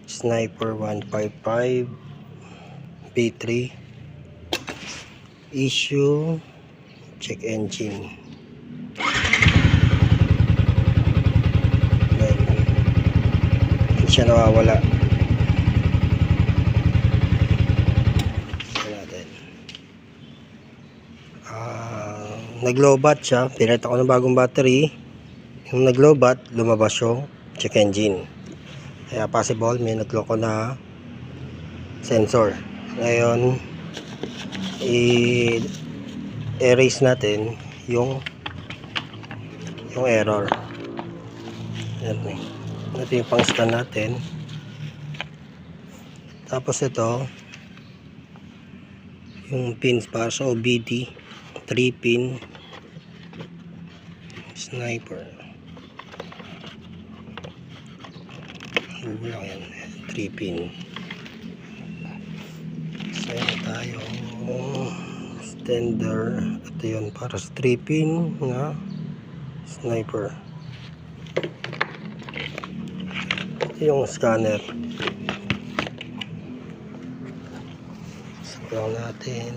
Sniper 155 B3 issue check engine. Hindi siya nawawala. Nag-lowbat siya, pinalitan ko ng bagong battery. Yung nag-lowbat, lumabas yung check engine. Kaya possible may nagloko na sensor. Ngayon i-erase natin yung error. Ito yung pang scan natin. Tapos ito yung pins para sa OBD, 3 pin sniper. Ano yan? 3 pin. So tayo extender. Ito yun para sa 3 pin na sniper. Ito yung scanner. Sabaw natin.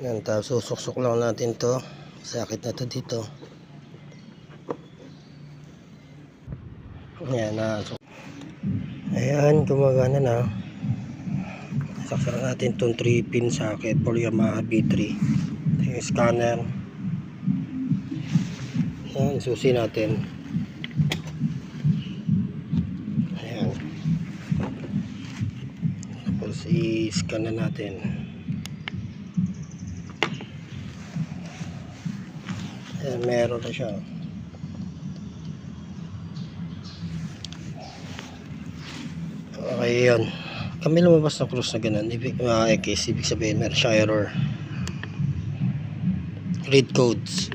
Yan, tapos susuksok lang natin to. Sakit na to dito. Yan na. Ayan, gumagana na. Saksak natin itong 3 pin socket for Yamaha B3. Ito yung scanner. Yan, susi natin. Ayan. Tapos i-scan na natin. Ayan, meron na siya. Okay, yun. Kami lumabas na cross na ganun. Ibig sabihin meron siya error. Read codes.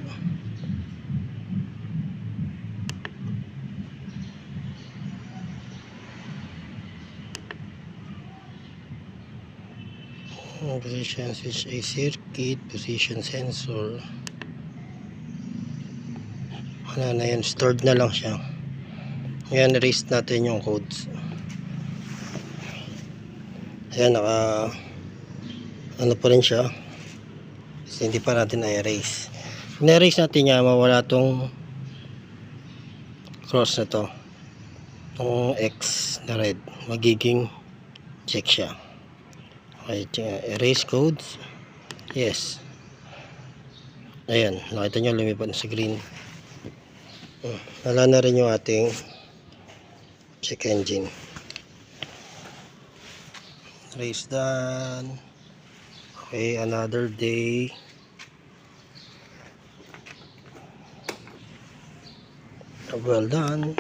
Position switch A circuit, position sensor. Wala na yan, stored na lang siya. Ayan, erase natin yung codes. Ayan, ano pa rin siya. Kasi hindi pa natin na-erase. Na-erase natin niya, mawala tong cross na to. Itong X na red. Magiging check siya. Okay, erase codes. Yes. Ayan, nakita nyo lumipad sa green. Wala na rin yung ating check engine. Race done. Okay, another day. Well done.